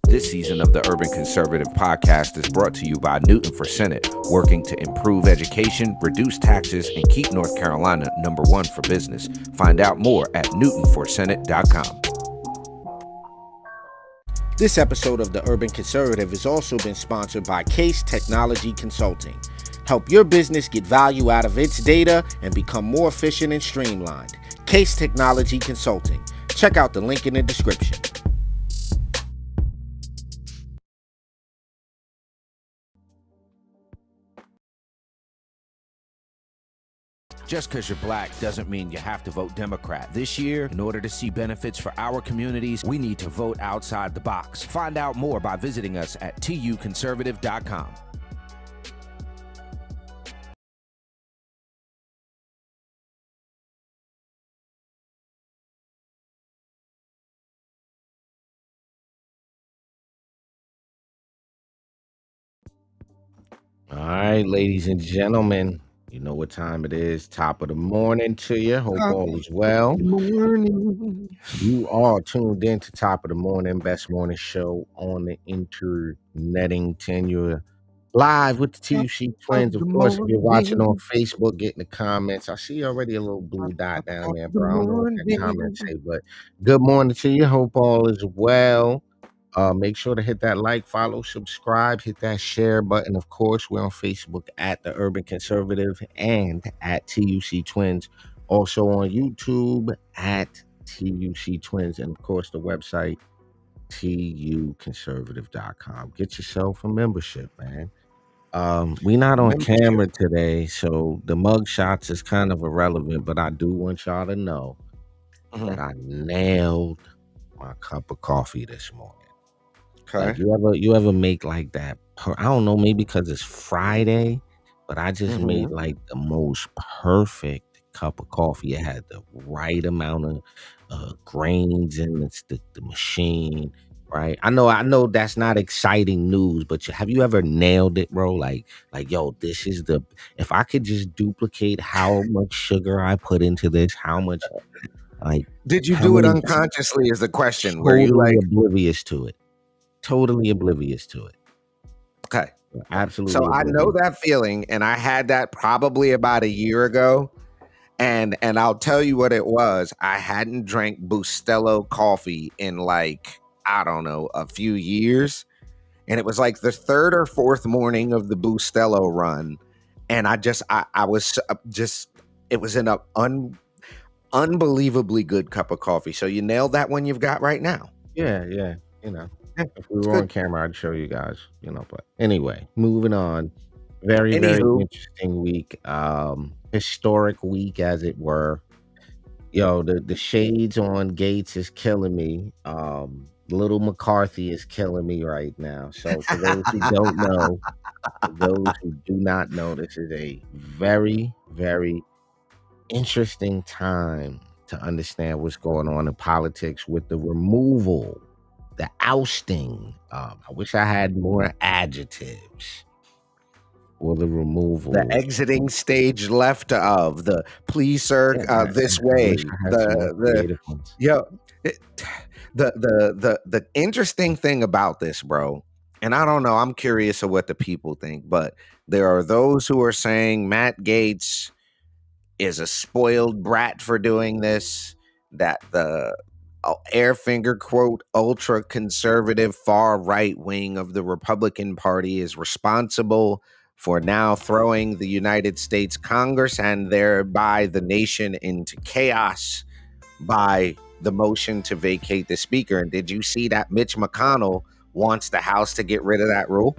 This season of the Urban Conservative Podcast is brought to you by Newton for Senate, working to improve education, reduce taxes, and keep North Carolina #1 for business. Find out more at newtonforsenate.com. This episode of the Urban Conservative has also been sponsored by Case Technology Consulting. Help your business get value out of its data and become more efficient and streamlined. Case Technology Consulting. Check out the link in the description. Just because you're black doesn't mean you have to vote Democrat. This year, in order to see benefits for our communities, we need to vote outside the box. Find out more by visiting us at tuconservative.com. All right, ladies and gentlemen, you know what time it is. Top of the morning to you. Hope all is well. Good morning. You are tuned in to Top of the Morning, best morning show on the interneting tenure. Live with the TUC Twins. Of course, if you're watching on Facebook, get in the comments. I see already a little blue dot down there, bro. I don't know what that comment say, but good morning to you. Hope all is well. Make sure to hit that like, follow, subscribe, hit that share button. Of course, we're on Facebook at The Urban Conservative and at TUC Twins. Also on YouTube at TUC Twins. And of course, the website, tuconservative.com. Get yourself a membership, man. We not on camera today, so the mug shots is kind of irrelevant, but I do want y'all to know that I nailed my cup of coffee this morning. Okay. Like you ever make like that? I don't know, maybe because it's Friday, but I just made like the most perfect cup of coffee. It had the right amount of grains in the machine, right? I know that's not exciting news, but have you ever nailed it, bro? Like yo, this is the if I could just duplicate how much sugar I put into this, how much like Did you how do it many unconsciously is the question. Were you totally like, oblivious to it. Totally oblivious to it. okay. Absolutely. So I know that feeling, and I had that probably about a year ago. And I'll tell you what it was. I hadn't drank Bustelo coffee in like, I don't know, a few years. And it was like the third or fourth morning of the Bustelo run. And I was just, it was an unbelievably good cup of coffee. So you nailed that one you've got right now. Yeah. You know, if we were on camera, I'd show you guys, but anyway, moving on. Very interesting week. Historic week, as it were. Yo, the shades on Gates is killing me. Little McCarthy is killing me right now. So for those who don't know, for those who do not know, this is a very, very interesting time to understand what's going on in politics with the removal, the ousting. I wish I had more adjectives. Or the removal, the exiting stage left of the please sir this way. The interesting thing about this, bro, and I don't know, I'm curious of what the people think, but there are those who are saying Matt Gaetz is a spoiled brat for doing this, that the air finger quote ultra conservative far right wing of the Republican Party is responsible for now throwing the United States Congress and thereby the nation into chaos by the motion to vacate the speaker. And did you see that Mitch McConnell wants the House to get rid of that rule?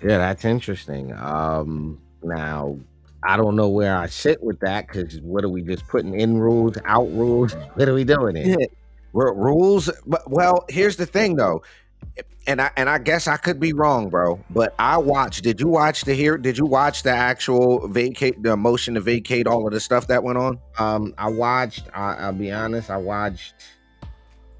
Yeah, that's interesting. Now, I don't know where I sit with that, because what are we just putting in rules, out rules? What are we doing here? Yeah. Rules. Well, here's the thing, though. And I guess I could be wrong, bro. But I watched. Did you watch the actual the motion to vacate all of the stuff that went on? I watched. I'll be honest. I watched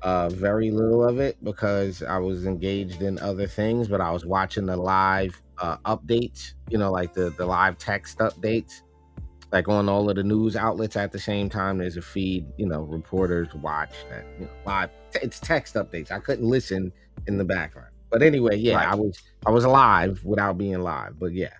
very little of it because I was engaged in other things. But I was watching the live updates. Like the live text updates. like on all of the news outlets at the same time. There's a feed, reporters watch that, live. It's text updates. I couldn't listen in the background, but anyway, yeah, Right. I was live without being live, but yeah.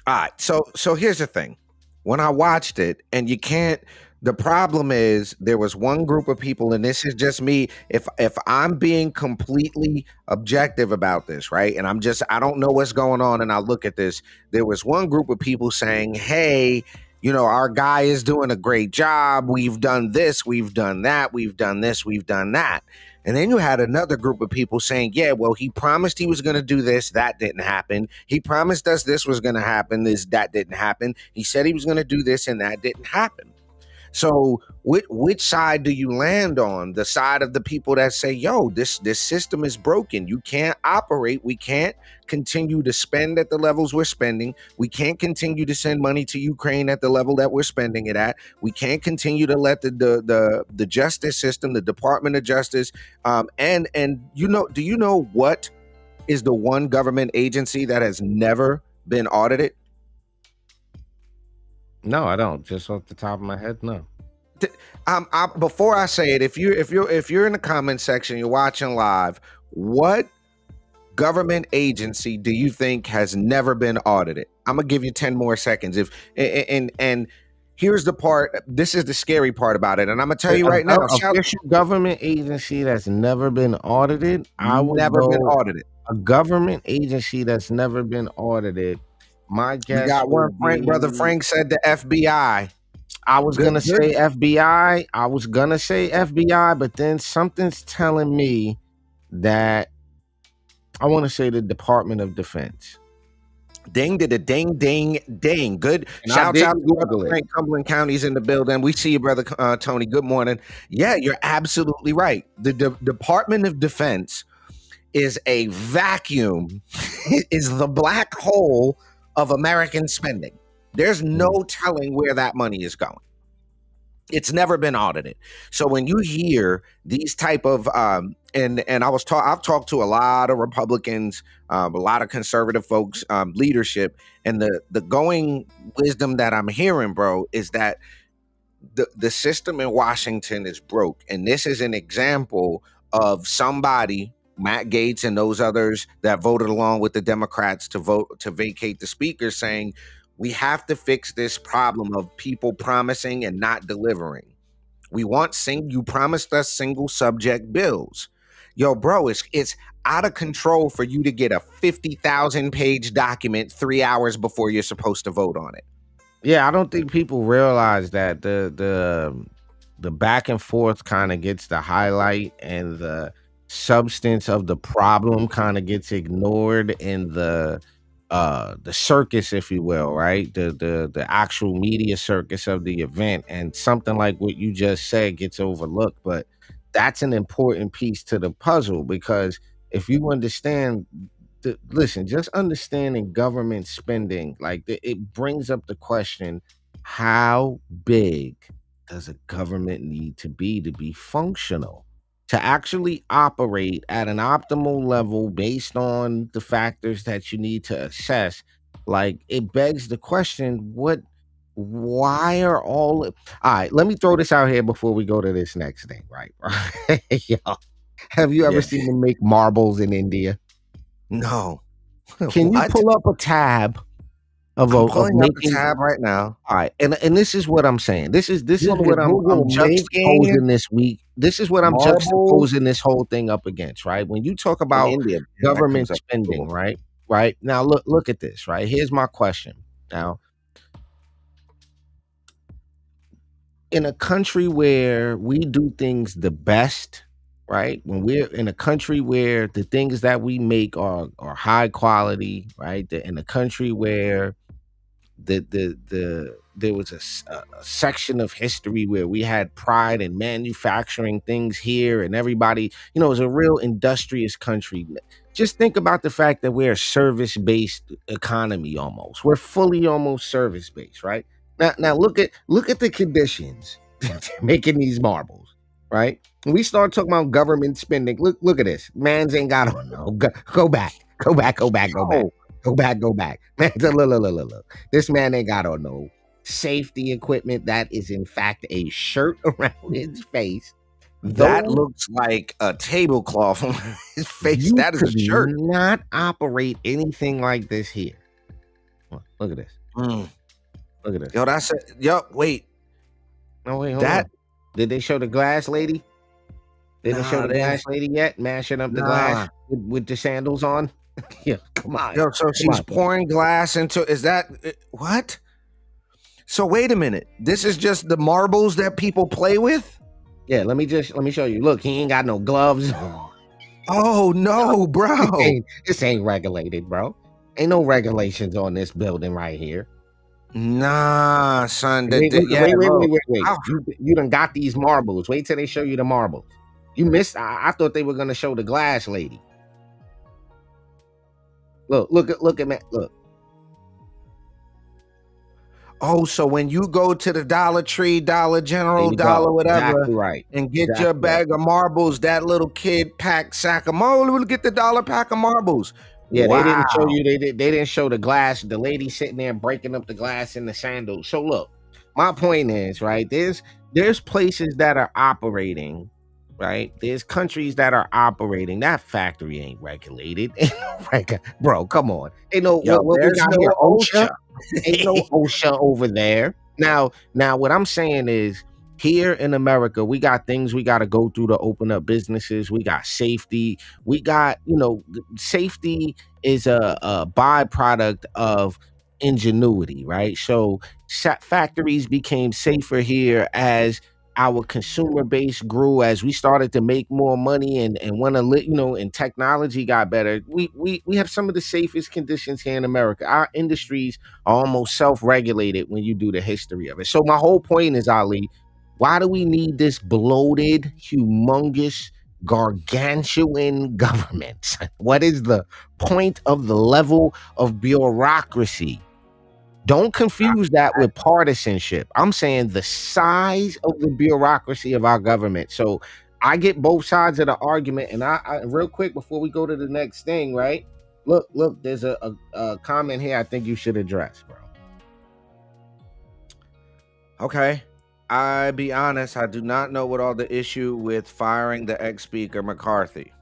All right. So here's the thing. When I watched it, and you can't, the problem is there was one group of people, and this is just me. If I'm being completely objective about this, right? And I don't know what's going on, and I look at this, there was one group of people saying, hey, our guy is doing a great job. We've done this, we've done that, we've done this, we've done that. And then you had another group of people saying, yeah, well, he promised he was going to do this. That didn't happen. He promised us this was going to happen. That didn't happen. He said he was going to do this, and that didn't happen. So which side do you land on? The side of the people that say, yo, this system is broken. You can't operate. We can't continue to spend at the levels we're spending. We can't continue to send money to Ukraine at the level that we're spending it at. We can't continue to let the justice system, the Department of Justice, and do you know what is the one government agency that has never been audited? No, I don't. Just off the top of my head, no. Before I say it, if you're in the comment section, you're watching live, what government agency do you think has never been audited? I'm gonna give you 10 more seconds. And here's the part. This is the scary part about it, and I'm gonna tell you right now. Official government agency that's never been audited. Never been audited. A government agency that's never been audited. My guess. You got one. Brother Frank said the FBI. I was gonna say FBI. I was gonna say FBI, but then something's telling me that I want to say the Department of Defense. Ding did a ding ding ding. Good. Shouts out to Brother Frank. Cumberland County's in the building. We see you, Brother Tony. Good morning. Yeah, you're absolutely right. The Department of Defense is a vacuum, is the black hole of American spending. There's no telling where that money is going. It's never been audited. So when you hear these type of and I've talked to a lot of Republicans, a lot of conservative folks, leadership, and the going wisdom that I'm hearing, bro, is that the system in Washington is broke, and this is an example of somebody, Matt Gaetz and those others that voted along with the Democrats to vacate the speaker, saying we have to fix this problem of people promising and not delivering. We want you promised us single subject bills. Yo, bro, it's out of control for you to get a 50,000 page document 3 hours before you're supposed to vote on it. Yeah, I don't think people realize that the back and forth kind of gets the highlight, and the substance of the problem kind of gets ignored in the circus, if you will, right? The actual media circus of the event, and something like what you just said gets overlooked. But that's an important piece to the puzzle, because if you understand listen, just understanding government spending, like it brings up the question, how big does a government need to be functional, to actually operate at an optimal level based on the factors that you need to assess? Like, it begs the question, why are all right, let me throw this out here before we go to this next thing, right? Yo, have you ever seen them make marbles in India? No. Can you pull up a tab of making a tab right now? All right, and this is what I'm saying. This is what I'm juxtaposing this week. This is what I'm juxtaposing this whole thing up against, right? When you talk about India, government spending, right? Right now, look at this. Right, here's my question. Now, in a country where we do things the best, right? When we're in a country where the things that we make are high quality, right? In a country where there was a section of history where we had pride in manufacturing things here, and everybody, it was a real industrious country. Just think about the fact that we're a service-based economy almost. We're fully almost service-based, right? Now look at the conditions making these marbles, right? When we start talking about government spending, look at this. Mans ain't got no. Go back. Man, look. This man ain't got on no safety equipment that is in fact a shirt around his face. That looks like a tablecloth on his face. You That is a could shirt. not operate anything like this here. Look at this. Look at this. Yo, that's it. Yo, wait. No, wait, hold on. Did they show the glass lady? They didn't show the glass lady yet, mashing up the glass with the sandals on. Yeah, come on. Yo, so she's pouring glass into. Is that what? So wait a minute. This is just the marbles that people play with? Yeah, let me show you. Look, he ain't got no gloves. Oh no, bro. This ain't regulated, bro. Ain't no regulations on this building right here. Nah, son. Wait. You done got these marbles. Wait till they show you the marbles. You missed. I thought they were gonna show the glass lady. Look at me. Look. Oh, so when you go to the Dollar Tree, Dollar General, Dollar whatever, exactly right, and get your bag of marbles, that little kid pack sack of marbles, we'll get the dollar pack of marbles. Yeah, wow. They didn't show you. They didn't show the glass. The lady sitting there breaking up the glass in the sandals. So look, my point is, right, there's places that are operating, right? There's countries that are operating. That factory ain't regulated. Bro, come on. Ain't no, yo, what we got here, OSHA. Ain't no OSHA over there. Now, what I'm saying is, here in America, we got things we got to go through to open up businesses. We got safety. We got, safety is a byproduct of ingenuity, right? So factories became safer here as our consumer base grew, as we started to make more money and want to, and technology got better. We have some of the safest conditions here in America. Our industries are almost self-regulated when you do the history of it. So my whole point is, Ali, why do we need this bloated, humongous, gargantuan government? What is the point of the level of bureaucracy? Don't confuse that with partisanship. I'm saying the size of the bureaucracy of our government. So I get both sides of the argument. And I real quick, before we go to the next thing, right? Look, there's a comment here I think you should address, bro. Okay. I be honest, I do not know what all the issue with firing the ex-speaker McCarthy.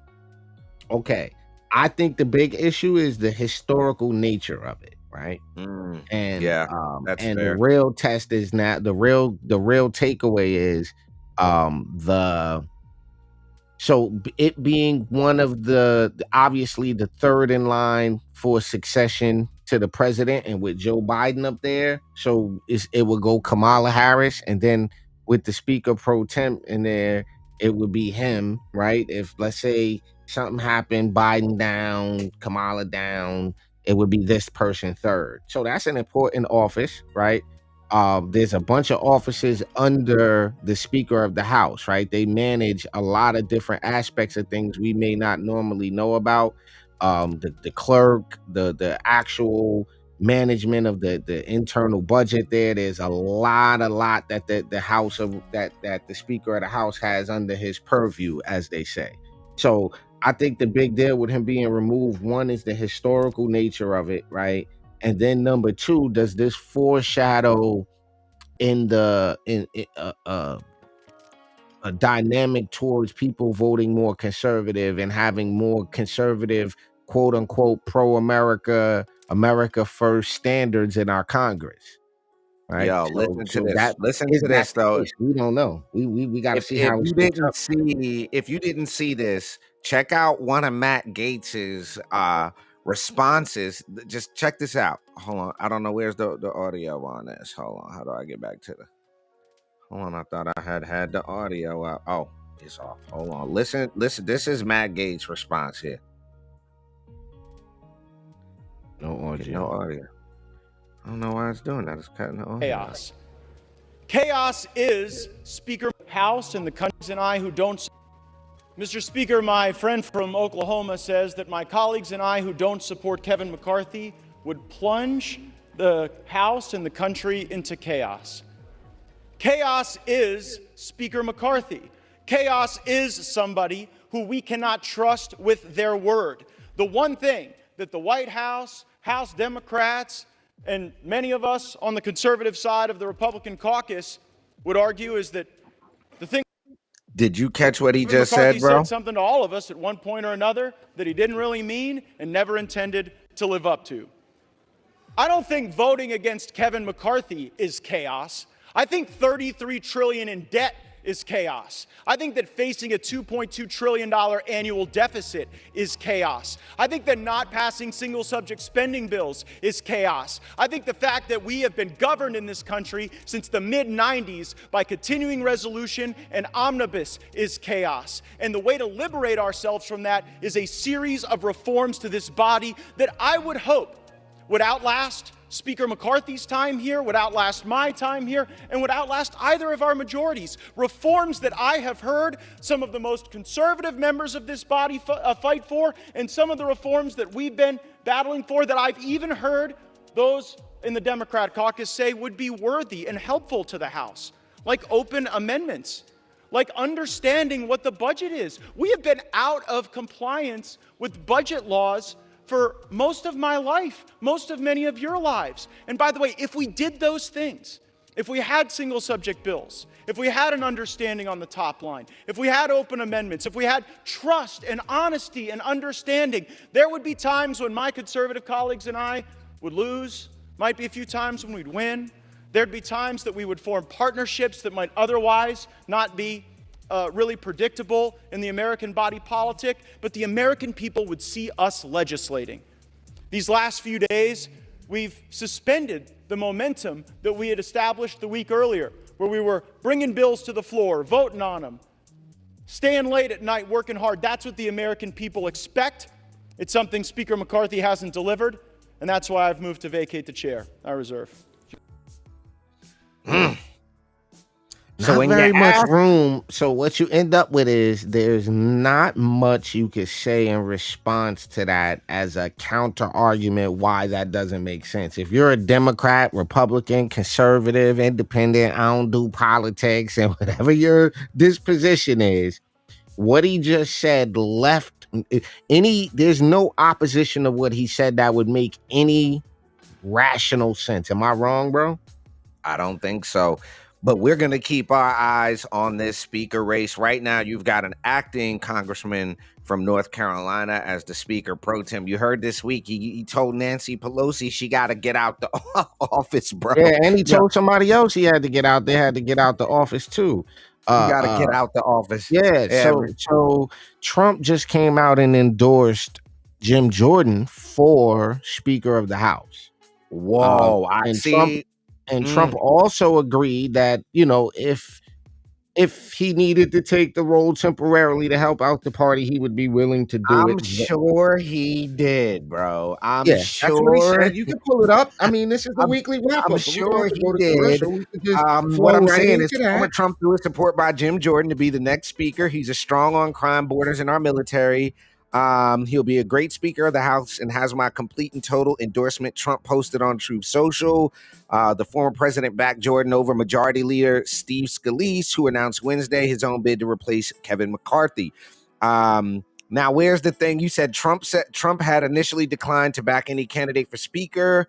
Okay. I think the big issue is the historical nature of it, right? And yeah, that's and fair. The real test is now the real takeaway is so it being one of the obviously the third in line for succession to the president, and with Joe Biden up there, so it would go Kamala Harris, and then with the speaker pro temp in there, it would be him, right? If let's say something happened, Biden down, Kamala down, it would be this person third. So that's an important office, right? There's a bunch of offices under the Speaker of the House, right? They manage a lot of different aspects of things we may not normally know about. The clerk, the actual management of the internal budget there. There's a lot that the House of that the Speaker of the House has under his purview, as they say. So I think the big deal with him being removed, one, is the historical nature of it, right? And then number two, does this foreshadow in a dynamic towards people voting more conservative and having more conservative, quote unquote, pro-America, America first standards in our Congress? Right. Yo, listen to this. Listen to this though. We don't know. We got to see how you didn't see. If you didn't see this, check out one of Matt Gaetz's responses. Just check this out. Hold on. I don't know where's the audio on this. Hold on. How do I get back to the? Hold on. I thought I had the audio out. Oh, it's off. Hold on. Listen. This is Matt Gaetz's response here. No audio. I don't know why it's doing that. It's cutting the audio. Chaos. Chaos is Speaker House and the countries and I who don't. Mr. Speaker, my friend from Oklahoma says that my colleagues and I who don't support Kevin McCarthy would plunge the House and the country into chaos. Chaos is Speaker McCarthy. Chaos is somebody who we cannot trust with their word. The one thing that the White House, House Democrats, and many of us on the conservative side of the Republican caucus would argue is that the thing. Did you catch what he Kevin just McCarthy said, bro? said something to all of us at one point or another that he didn't really mean and never intended to live up to. I don't think voting against Kevin McCarthy is chaos. I think $33 trillion in debt is chaos. I think that facing a $2.2 trillion annual deficit is chaos. I think that not passing single subject spending bills is chaos. I think the fact that we have been governed in this country since the mid-90s by continuing resolution and omnibus is chaos. And the way to liberate ourselves from that is a series of reforms to this body that I would hope would outlast Speaker McCarthy's time here, would outlast my time here, and would outlast either of our majorities. Reforms that I have heard some of the most conservative members of this body fight for, and some of the reforms that we've been battling for that I've even heard those in the Democrat caucus say would be worthy and helpful to the House, like open amendments, like understanding what the budget is. We have been out of compliance with budget laws for most of my life, most of many of your lives. And by the way, if we did those things, if we had single subject bills, if we had an understanding on the top line, if we had open amendments, if we had trust and honesty and understanding, there would be times when my conservative colleagues and I would lose, might be a few times when we'd win. There'd be times that we would form partnerships that might otherwise not be really predictable in the American body politic, but the American people would see us legislating. These last few days, we've suspended the momentum that we had established the week earlier, where we were bringing bills to the floor, voting on them, staying late at night, working hard. That's what the American people expect. It's something Speaker McCarthy hasn't delivered, and that's why I've moved to vacate the chair. I reserve. So not very much room. So what you end up with is there's not much you could say in response to that as a counter argument why that doesn't make sense. If you're a Democrat, Republican, conservative, independent, I don't do politics, and whatever your disposition is, what he just said left there's no opposition of what he said that would make any rational sense. Am I wrong, bro? I don't think so. But we're going to keep our eyes on this speaker race. Right now, you've got an acting congressman from North Carolina as the speaker pro tem. You heard this week, he told Nancy Pelosi she got to get out the office, bro. Yeah, and he told somebody else he had to get out. They had to get out the office, too. You got to get out the office. Yeah, so Trump just came out and endorsed Jim Jordan for Speaker of the House. Whoa, I see. Trump also agreed that, if he needed to take the role temporarily to help out the party, he would be willing to do it. I'm sure he did, bro. I'm sure. That's what he said. You can pull it up. I mean, this is the weekly wrap-up. I'm sure he did. What I'm saying is former Trump threw his support by Jim Jordan to be the next speaker. He's a strong on crime, borders in our military. He'll be a great Speaker of the House and has my complete and total endorsement. Trump posted on Truth Social. The former president backed Jordan over Majority Leader Steve Scalise, who announced Wednesday his own bid to replace Kevin McCarthy. Now, where's the thing? You said Trump had initially declined to back any candidate for Speaker,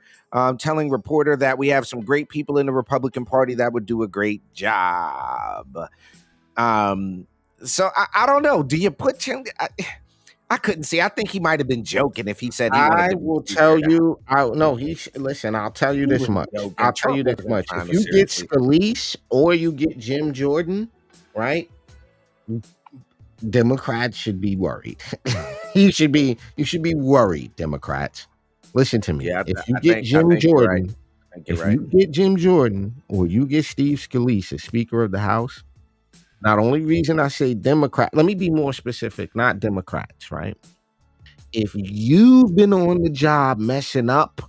telling reporter that we have some great people in the Republican Party that would do a great job. So I don't know. Do you put him? I couldn't see. I think he might have been joking if he said he wanted to. I'll tell you this much. I'll tell you this much. If you get Scalise or you get Jim Jordan, right? Democrats should be worried. you should be worried, Democrats. Listen to me. Yeah, if you get Jim Jordan, you get Jim Jordan or you get Steve Scalise as Speaker of the House, not only reason I say Democrat, let me be more specific, not Democrats, right? If you've been on the job messing up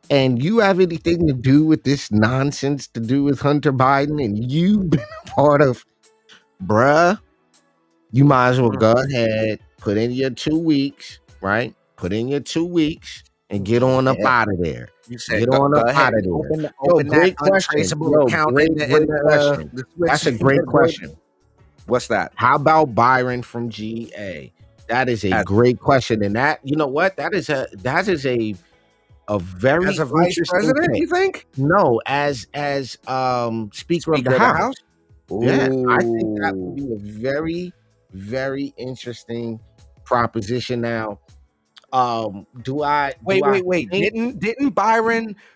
and you have anything to do with this nonsense to do with Hunter Biden and you've been a part of, bruh, you might as well go ahead, put in your 2 weeks, right? Put in your 2 weeks and get on up out of there. You said, get on up out of there. Open great that question. untraceable account. Great question. That's a great question. What's that? How about Byron from GA? That is a great question. And that, you know what? That is a a very As a vice interesting president, take. you think? No, as Speaker of the House. Yeah, I think that would be a very, very interesting proposition. Now, Wait. think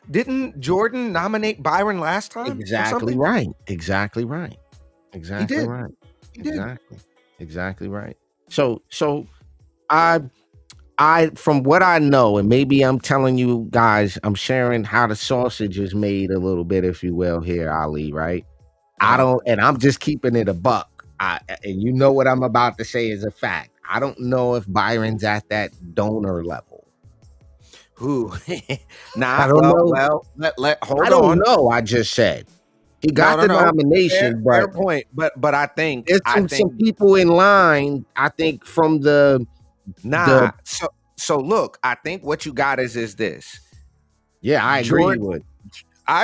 Didn't Jordan nominate Byron last time or exactly something? right? Exactly right. Exactly did. right. He did. Exactly right. So I from what I know, and maybe I'm telling you guys, I'm sharing how the sausage is made a little bit, if you will, here, Ali, right? I don't, and I'm just keeping it a buck. And you know what I'm about to say is a fact. I don't know if Byron's at that donor level. Who? I don't know. Well, hold on. I don't know. I just said he got the nomination, fair but point. But I think there's some people in line. I think from the So look, I think what you got is this. Yeah, I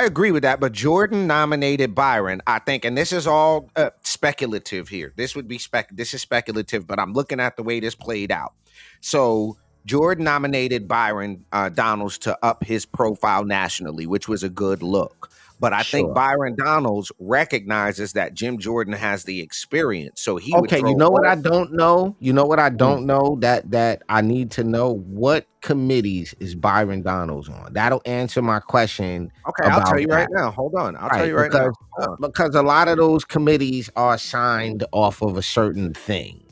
agree with that, but Jordan nominated Byron, I think, and this is all speculative here. This is speculative, but I'm looking at the way this played out. So Jordan nominated Byron Donalds to up his profile nationally, which was a good look. But I think Byron Donalds recognizes that Jim Jordan has the experience. So he okay, you know what I don't know? You know what I don't know that I need to know? What committees is Byron Donalds on? That'll answer my question. Okay, I'll tell you right now. Hold on. I'll tell you right now. Because a lot of those committees are signed off of a certain thing.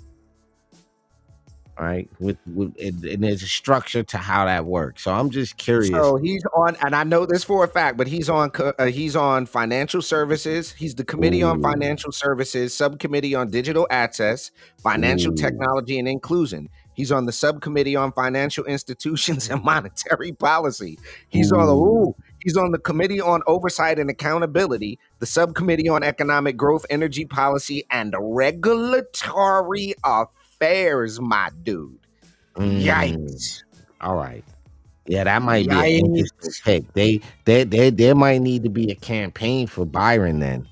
Right, and there's a structure to how that works. So I'm just curious. So he's on, and I know this for a fact, but he's on financial services. He's the committee on financial services, subcommittee on digital access, financial technology and inclusion. He's on the subcommittee on financial institutions and monetary policy. He's on the committee on oversight and accountability, the subcommittee on economic growth, energy policy, and regulatory affairs, my dude. Yikes. All right. Yeah, that might be an interesting pick. There might need to be a campaign for Byron then.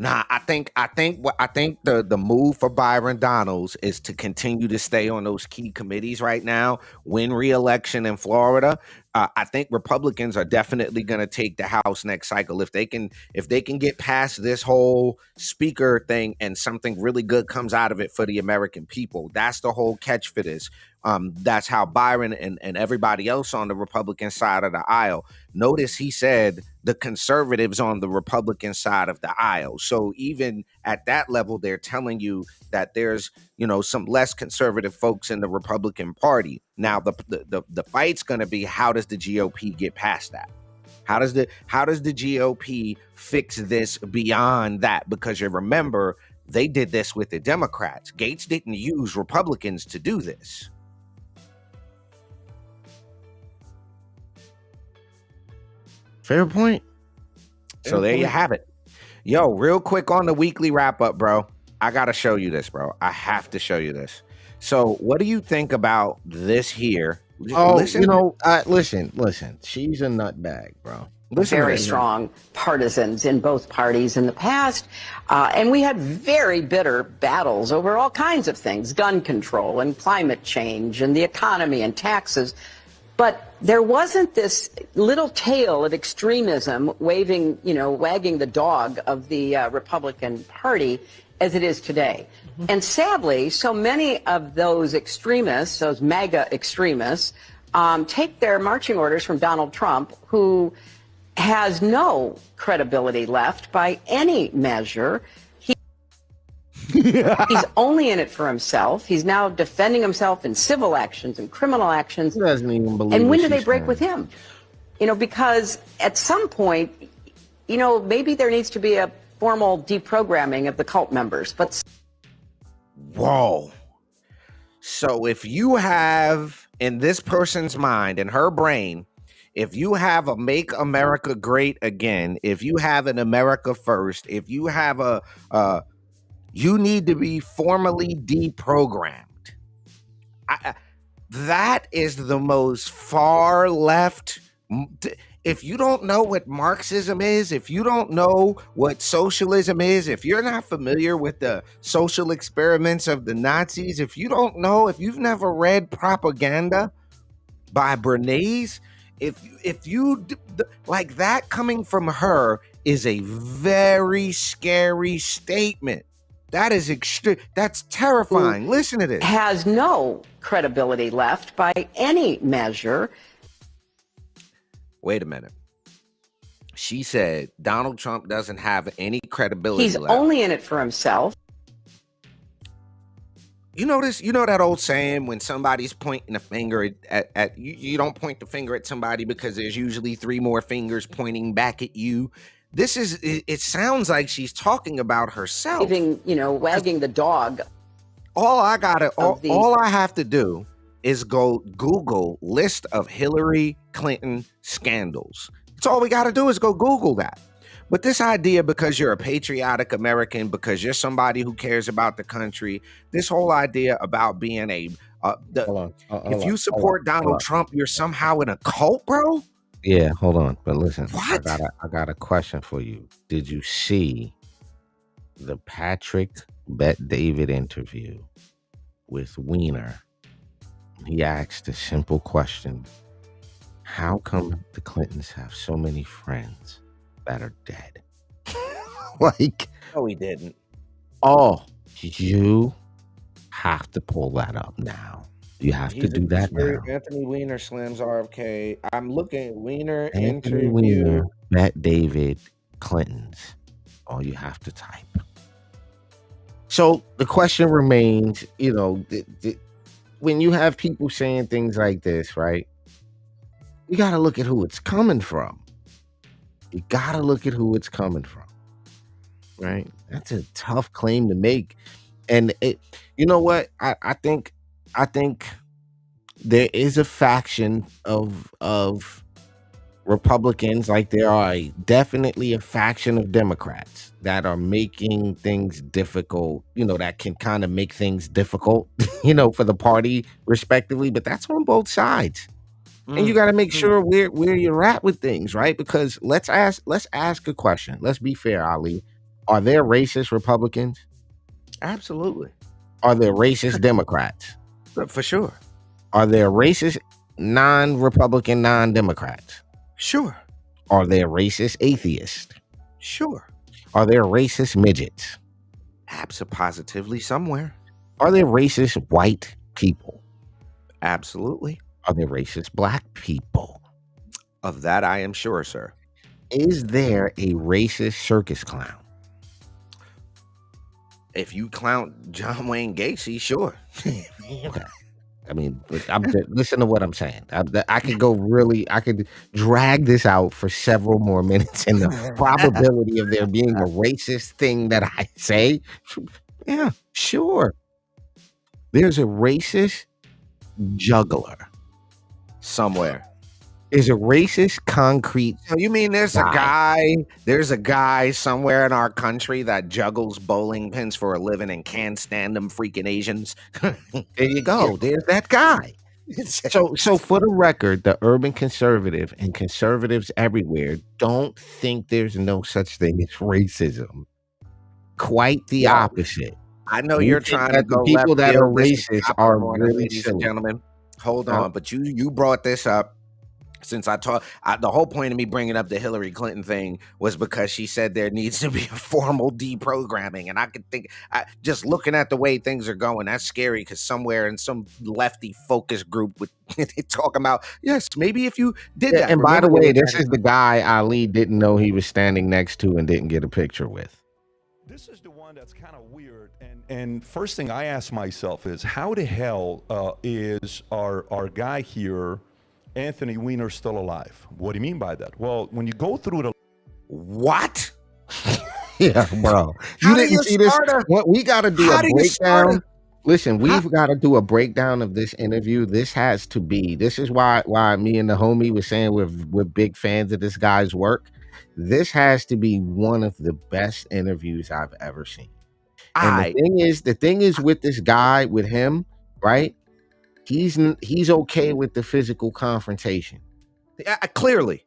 Nah, I think the move for Byron Donalds is to continue to stay on those key committees right now, win re-election in Florida. I think Republicans are definitely going to take the House next cycle if they can get past this whole speaker thing and something really good comes out of it for the American people. That's the whole catch for this. That's how Byron and everybody else on the Republican side of the aisle. Notice he said the conservatives on the Republican side of the aisle. So even at that level, they're telling you that there's, some less conservative folks in the Republican Party. Now, the fight's going to be, how does the GOP get past that? How does the GOP fix this beyond that? Because you remember, they did this with the Democrats. Gates didn't use Republicans to do this. Fair point. So there you have it. Yo, real quick on the weekly wrap up, bro. I got to show you this, bro. I have to show you this. So what do you think about this here? Listen. Listen. She's a nutbag, bro. Very strong partisans in both parties in the past. And we had very bitter battles over all kinds of things, gun control and climate change and the economy and taxes. But there wasn't this little tail of extremism wagging the dog of the Republican Party as it is today. Mm-hmm. And sadly, so many of those extremists, those MAGA extremists, take their marching orders from Donald Trump, who has no credibility left by any measure. He's only in it for himself. He's now defending himself in civil actions and criminal actions. He doesn't even believe. And when do they break with him? Because at some point, maybe there needs to be a formal deprogramming of the cult members. But whoa. So if you have in this person's mind, in her brain, if you have a Make America Great Again, if you have an America First, if you have you need to be formally deprogrammed. That is the most far left. If you don't know what Marxism is, if you don't know what socialism is, if you're not familiar with the social experiments of the Nazis, if you've never read propaganda, by Bernays. If you like that coming from her is a very scary statement. That is extreme. That's terrifying. Listen to this. Has no credibility left by any measure. Wait a minute. She said Donald Trump doesn't have any credibility He's left. only in it for himself. You know this? You know that old saying when somebody's pointing a finger at you, you don't point the finger at somebody because there's usually 3 more fingers pointing back at you. This is, it sounds like she's talking about herself. Even, wagging the dog. All I have to do is go Google list of Hillary Clinton scandals. That's all we got to do is go Google that. But this idea, because you're a patriotic American, because you're somebody who cares about the country, this whole idea about being if you support Donald Trump, you're somehow in a cult, bro? Yeah, hold on. But listen, what? I got a question for you. Did you see the Patrick Bet-David interview with Weiner? He asked a simple question. How come the Clintons have so many friends that are dead? Like, no, he didn't. Oh, you have to pull that up now. You have to do that now. Anthony Weiner slams RFK. I'm looking at Weiner Anthony interview. Weiner, Bet-David, Clintons. All you have to type. So the question remains, when you have people saying things like this, right? You got to look at who it's coming from. You got to look at who it's coming from, right? That's a tough claim to make. And you know what? I think there is a faction of Republicans, like there are definitely a faction of Democrats that are making things difficult, that can kind of make things difficult, for the party respectively, but that's on both sides. And you got to make sure where you're at with things, right? Because let's ask a question. Let's be fair, Ali. Are there racist Republicans? Absolutely. Are there racist Democrats? For sure. Are there racist non-Republican, non-Democrats? Sure. Are there racist atheists? Sure. Are there racist midgets? Absolutely somewhere. Are there racist white people? Absolutely. Are there racist black people? Of that, I am sure, sir. Is there a racist circus clown? If you clown John Wayne Gacy, sure. Okay. I mean, listen to what I'm saying. I could drag this out for several more minutes, and the probability of there being a racist thing that I say, yeah, sure. There's a racist juggler somewhere. Is a racist concrete. You mean there's a guy somewhere in our country that juggles bowling pins for a living and can't stand them freaking Asians? There you go. There's that guy. So for the record, the urban conservative and conservatives everywhere don't think there's no such thing as racism. Quite the opposite. I know you're trying to go people that are racist are really ladies and gentlemen. Hold on, but you brought this up. Since the whole point of me bringing up the Hillary Clinton thing was because she said there needs to be a formal deprogramming. And I could think, just looking at the way things are going, that's scary because somewhere in some lefty focus group they talking about, yes, maybe if you did that. And by the way, this is the guy Ali didn't know he was standing next to and didn't get a picture with. This is the one that's kind of weird. And first thing I ask myself is, how the hell is our guy here, Anthony Weiner, still alive? What do you mean by that? Well, when you go through the what? Yeah, bro. You didn't see this. We got to do a breakdown. Listen, we've got to do a breakdown of this interview. This is why me and the homie was saying we're big fans of this guy's work. This has to be one of the best interviews I've ever seen. And the thing is with this guy, with him, right? He's okay with the physical confrontation. Clearly,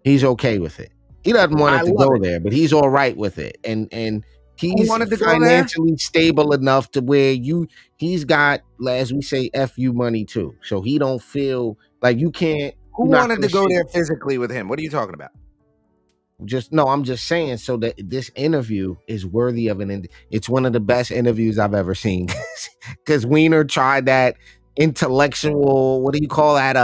he's okay with it. He doesn't want it to go there, but he's all right with it. And he's financially stable enough to where he's got, as we say, FU money too. So he don't feel Like you can't. Who wanted to go there physically with him? What are you talking about? I'm just saying so that this interview is worthy of it's one of the best interviews I've ever seen. Because Weiner tried that intellectual, what do you call that?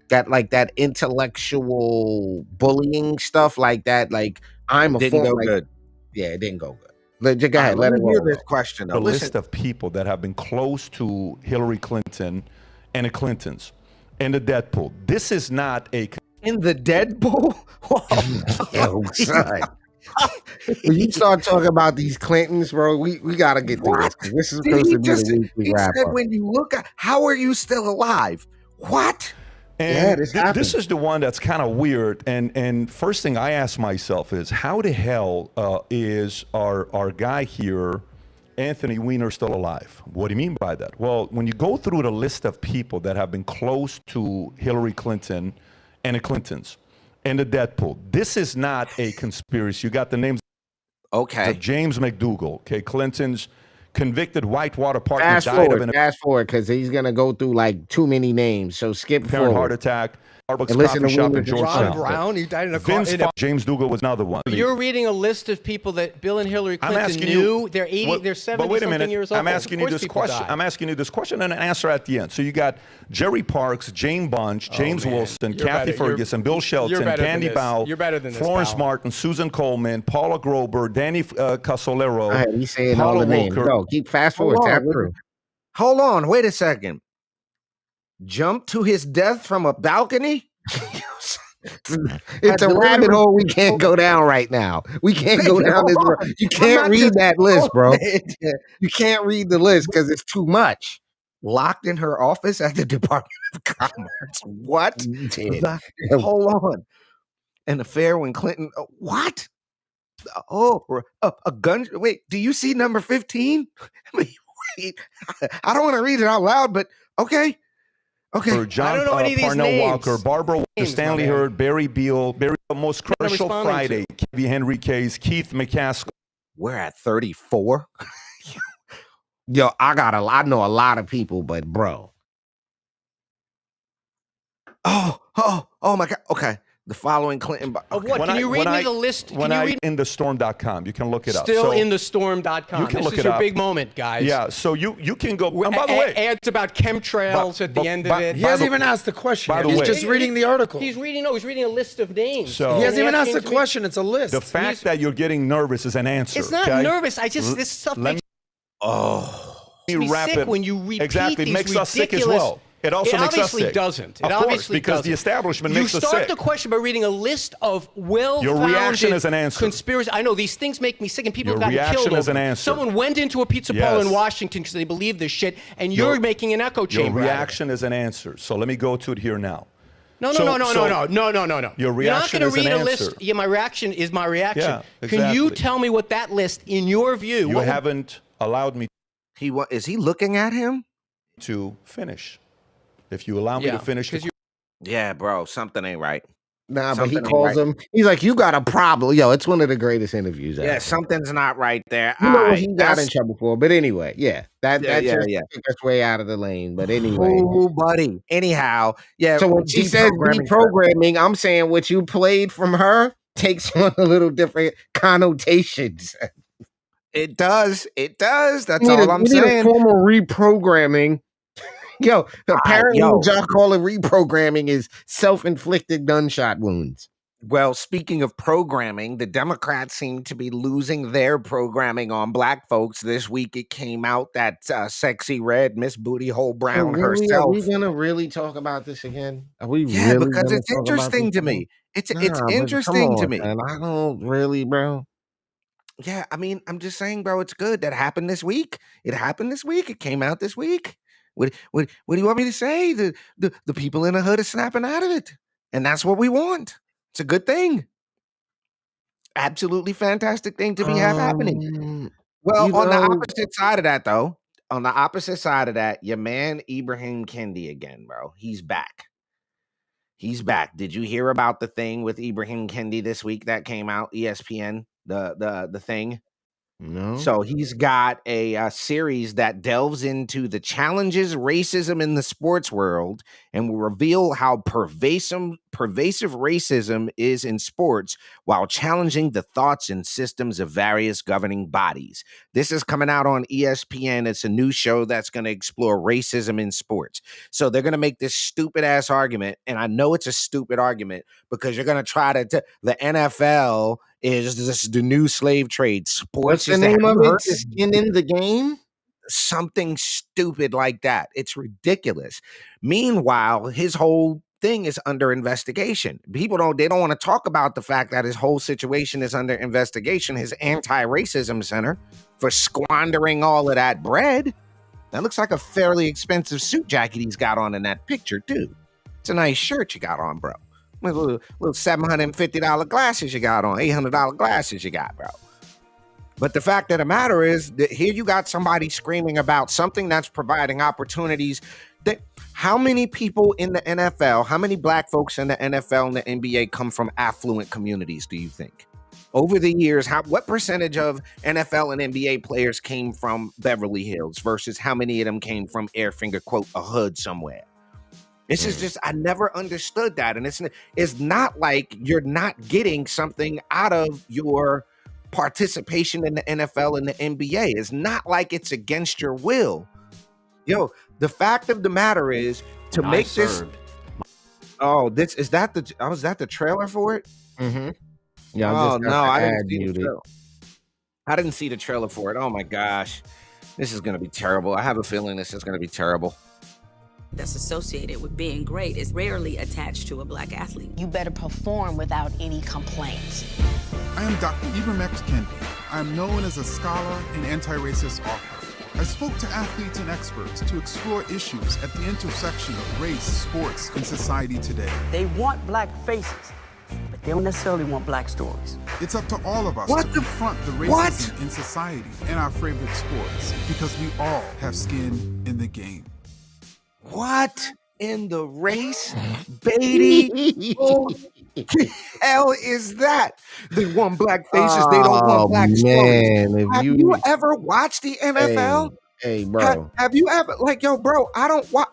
That intellectual bullying stuff like that. Like I'm a didn't go like, good. Yeah, it didn't go good. Go ahead. Let me hear this question. A list of people that have been close to Hillary Clinton and the Clintons and the Deadpool. This is not a in the Deadpool. Yo, son. When you start talking about these Clintons, bro, we gotta get through this. This is supposed to be the weekly wrap up. When you look at how are you still alive? What? And this is the one that's kind of weird. And first thing I ask myself is, how the hell is our guy here, Anthony Weiner, still alive? What do you mean by that? Well, when you go through the list of people that have been close to Hillary Clinton and the Clintons and the Deadpool, this is not a conspiracy. You got the names. Okay. Of James McDougal, okay, Clinton's convicted Whitewater partner Fast died forward, because he's gonna go through like too many names. So skip forward. Heart attack. Starbucks listen coffee to shop in Georgetown. Ron Brown, he died in a car. James Dougal was another one. You're reading a list of people that Bill and Hillary Clinton knew. They're 80, they're 70-something years old. I'm asking you this question. I'm asking you this question and an answer at the end. So you got Jerry Parks, Jane Bunch, James Wilson, Kathy Ferguson, Bill Shelton, Candy Bow, Florence Martin, Susan Coleman, Paula Grober, Danny Casolero. He's saying all the names. No, keep fast forward. Hold on, wait a second. Jump to his death from a balcony? It's a rabbit hole we can't go down right now. We can't go down this road. You can't read that list, bro. You can't read the list because it's too much. Locked in her office at the Department of Commerce. What? Hold on. An affair when Clinton. What? Oh, a gun. Wait, do you see number 15? Wait, I don't want to read it out loud, but okay. Okay. John, I don't know any of these Parnell names. Walker, Barbara Walker, Stanley Hurd, Barry Beal, Most Crucial Friday, Kevin Henry Case, Keith McCaskill. We're at 34. Yo, I know a lot of people, but bro. Oh my God. Okay. The following Clinton. Of what? Can you read me the list? In the storm.com, you can look it up. Still in the storm.com. You can look it up. This is your big moment, guys. Yeah, so you can go. And by the way, ads about chemtrails at the end of it. He hasn't even asked the question. He's just reading the article. He's reading a list of names. So he hasn't even asked the question. It's a list. The fact that you're getting nervous is an answer. It's not nervous. This stuff makes me sick when you repeat exactly. these makes us sick as well. It also makes us sick. It obviously doesn't. It obviously because the establishment makes us sick. You start the question by reading a list of well-founded Your reaction is an answer. Conspiracy. I know these things make me sick, and people have gotten killed. Your reaction is over an answer. Someone went into a pizza parlor in Washington because they believe this shit, and you're making an echo chamber. Your reaction is an answer. So let me go to it here now. No. Your You're not reaction going is to read an a answer. list. Yeah, my reaction is my reaction. Yeah, exactly. Can you tell me what that list, in your view, you haven't allowed me. Is he looking at him to finish? If you allow me to finish, yeah, bro, something ain't right. Nah, but he calls him. He's like, "You got a problem, yo." It's one of the greatest interviews ever. Yeah, something's not right there. You know what he got in trouble for, but anyway, that took us way out of the lane. But anyway, oh, buddy. Anyhow, yeah. So when she says reprogramming, I'm saying what you played from her takes on a little different connotations. It does. That's all I'm saying. A formal reprogramming. Yo, apparently what y'all calling reprogramming is self-inflicted gunshot wounds. Well, speaking of programming, the Democrats seem to be losing their programming on black folks. This week it came out that Sexy Red, Miss Booty Hole Brown herself. Are we going to really talk about this again? Are we really because it's interesting to me. It's interesting to me. And I don't really, bro. Yeah, I mean, I'm just saying, bro, it's good. That happened this week. It happened this week. It came out this week. What do you want me to say? The people in the hood are snapping out of it. And that's what we want. It's a good thing. Absolutely fantastic thing to be happening. Well, on the opposite side of that, though, your man Ibrahim Kendi again, bro. He's back. Did you hear about the thing with Ibrahim Kendi this week that came out? ESPN, the thing? No. So he's got a series that delves into the challenges racism in the sports world and will reveal how pervasive racism is in sports while challenging the thoughts and systems of various governing bodies. This is coming out on ESPN. It's a new show that's going to explore racism in sports. So they're going to make this stupid ass argument. And I know it's a stupid argument because you're going to try to, the NFL is this the new slave trade. Sports. What's the name of it? Skin in the game? Something stupid like that. It's ridiculous. Meanwhile, his whole thing is under investigation. People don't want to talk about the fact that his whole situation is under investigation. His anti-racism center for squandering all of that bread. That looks like a fairly expensive suit jacket he's got on in that picture too. It's a nice shirt you got on, bro. Little $750 glasses you got on, $800 glasses you got, bro. But the fact of the matter is that here you got somebody screaming about something that's providing opportunities. How many people in the NFL, how many black folks in the NFL and the NBA come from affluent communities, do you think? Over the years, what percentage of NFL and NBA players came from Beverly Hills versus how many of them came from Airfinger, quote, a hood somewhere? This is just, I never understood that. And it's not like you're not getting something out of your participation in the NFL and the NBA. It's not like it's against your will. Yo, the fact of the matter is to make this. Oh, is that the trailer for it? Mm-hmm. Yeah. Oh no, I didn't see the trailer. I didn't see the trailer for it. Oh my gosh, this is gonna be terrible. I have a feeling this is gonna be terrible. That's associated with being great is rarely attached to a black athlete. You better perform without any complaints. I am Dr. Ibram X. Kendi. I am known as a scholar and anti-racist author. I spoke to athletes and experts to explore issues at the intersection of race, sports, and society today. They want black faces, but they don't necessarily want black stories. It's up to all of us to confront the racism in society and our favorite sports, because we all have skin in the game. What in the race, baby? What the hell is that? They want black faces. They don't want black stories. Have you ever watched the NFL? Hey, bro. Have you ever, yo, bro, I don't watch,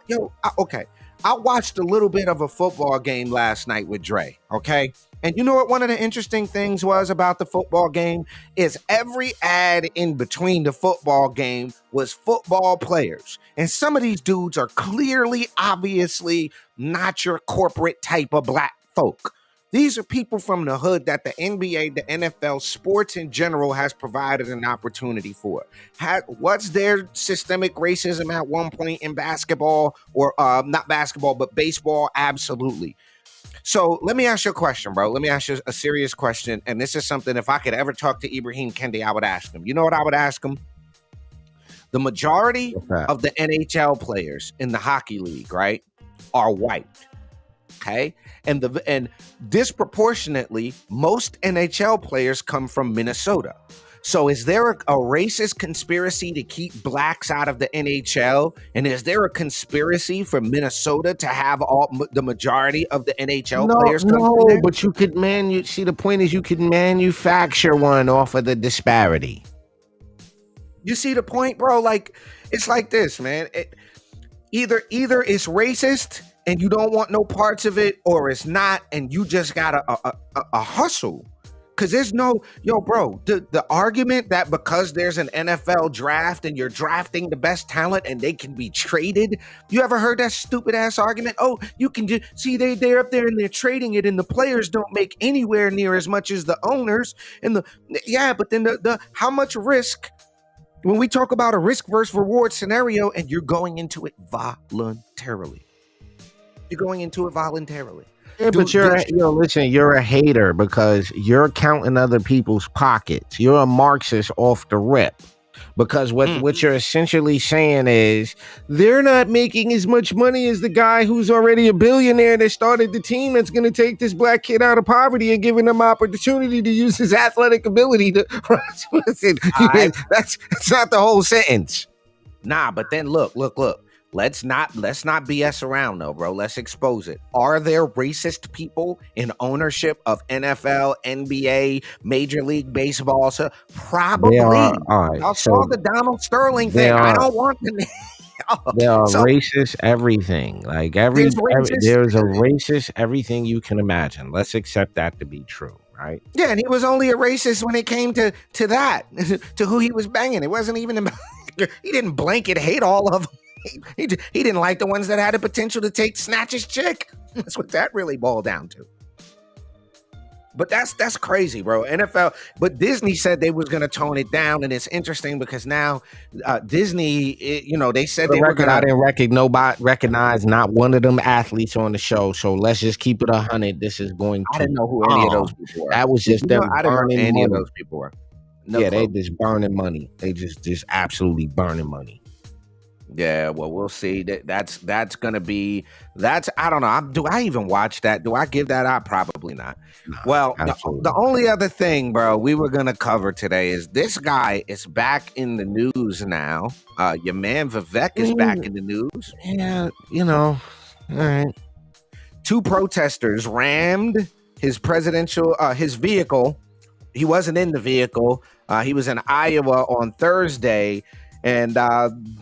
okay. I watched a little bit of a football game last night with Dre, okay? And you know what one of the interesting things was about the football game is every ad in between the football game was football players. And some of these dudes are clearly, obviously not your corporate type of black folk. These are people from the hood that the NBA, the NFL, sports in general has provided an opportunity for. Was there systemic racism at one point in basketball or not basketball, but baseball? Absolutely. So let me ask you a question, bro. Let me ask you a serious question. And this is something, if I could ever talk to Ibrahim Kendi, I would ask him. You know what I would ask him? The majority of the NHL players in the hockey league, right, are white. Okay. And disproportionately, most NHL players come from Minnesota. So is there a racist conspiracy to keep blacks out of the NHL? And is there a conspiracy for Minnesota to have the majority of the NHL players come from there? But you could see, the point is you could manufacture one off of the disparity. You see the point, bro? Like, it's like this, man. Either it's racist and you don't want no parts of it, or it's not, and you just got a hustle. Because there's bro, the argument that because there's an NFL draft and you're drafting the best talent and they can be traded. You ever heard that stupid ass argument? Oh, you can see they're up there and they're trading it and the players don't make anywhere near as much as the owners. And but then the how much risk, when we talk about a risk versus reward scenario, and you're going into it voluntarily. You're going into it voluntarily. Yeah, but you're a hater because you're counting other people's pockets. You're a Marxist off the rip. Because what you're essentially saying is they're not making as much money as the guy who's already a billionaire that started the team that's going to take this black kid out of poverty and giving him opportunity to use his athletic ability to. Listen, that's not the whole sentence. Nah, but then look. let's not BS around though, bro. Let's expose it. Are there racist people in ownership of NFL, NBA, Major League Baseball? So probably. Y'all saw the Donald Sterling thing. I don't want to. There are racist everything. Like there's a racist everything you can imagine. Let's accept that to be true, right? Yeah, and he was only a racist when it came to that, to who he was banging. It wasn't even about. He didn't blanket hate all of them. He didn't like the ones that had the potential to snatch his chick. That's what that really boiled down to. But that's crazy, bro. NFL, but Disney said they was going to tone it down, and it's interesting because now Disney, they said they were going to. I didn't recognize not one of them athletes on the show, so let's just keep it 100. This is going to. I didn't know who any of those people were. That was just them I didn't know any money. of those people were. No clue. They just burning money. They just absolutely burning money. Yeah, well, we'll see. That's gonna be. I don't know. Do I even watch that? Do I give that out? Probably not. No, well, the only other thing, bro, we were gonna cover today is this guy is back in the news now. Your man Vivek is back in the news. Yeah, all right. 2 protesters rammed his vehicle. He wasn't in the vehicle. He was in Iowa on Thursday. And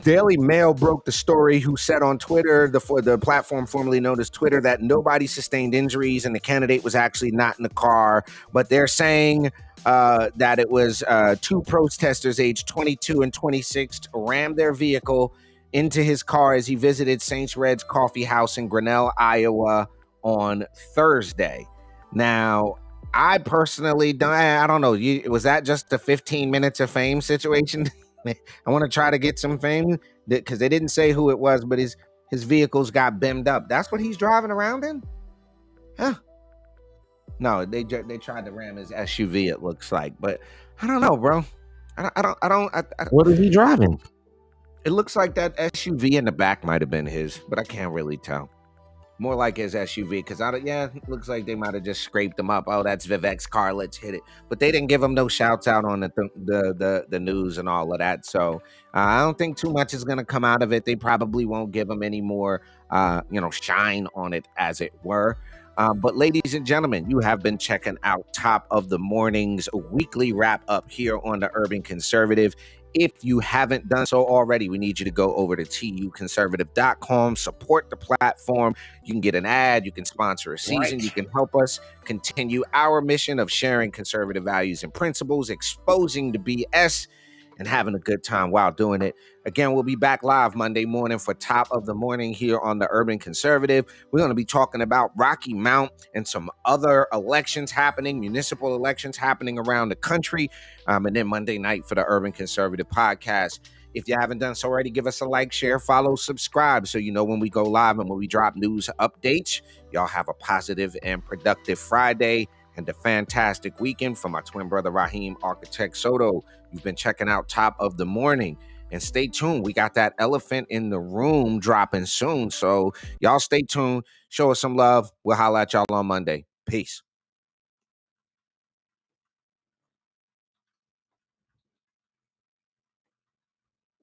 Daily Mail broke the story, who said on Twitter, the platform formerly known as Twitter, that nobody sustained injuries and the candidate was actually not in the car. But they're saying that it was 2 protesters aged 22 and 26 rammed their vehicle into his car as he visited Saints Red's Coffee House in Grinnell, Iowa on Thursday. Now, I personally I don't know. Was that just a 15 minutes of fame situation? I want to try to get some fame because they didn't say who it was, but his vehicles got bimmed up. That's what he's driving around in? Huh? No, they tried to ram his SUV, it looks like, but I don't know, bro. I don't. What is he driving? It looks like that SUV in the back might have been his, but I can't really tell. More like his SUV, because it looks like they might have just scraped him up. Oh, that's Vivek's car. Let's hit it. But they didn't give him no shouts out on the news and all of that. So I don't think too much is gonna come out of it. They probably won't give him any more, shine on it, as it were. But ladies and gentlemen, you have been checking out Top of the Morning's weekly wrap up here on the Urban Conservative. If you haven't done so already, we need you to go over to tuconservative.com, support the platform. You can get an ad, you can sponsor a season, You can help us continue our mission of sharing conservative values and principles, exposing the BS, and having a good time while doing it. Again, we'll be back live Monday morning for Top of the Morning here on the Urban Conservative. We're going to be talking about Rocky Mount and some other elections happening, municipal elections happening around the country. And then Monday night for the Urban Conservative podcast. If you haven't done so already, give us a like, share, follow, subscribe, so you know when we go live and when we drop news updates. Y'all have a positive and productive Friday and a fantastic weekend. From my twin brother, Raheem Architect Soto, you've been checking out Top of the Morning. And stay tuned. We got that Elephant in the Room dropping soon. So y'all stay tuned. Show us some love. We'll holler at y'all on Monday. Peace.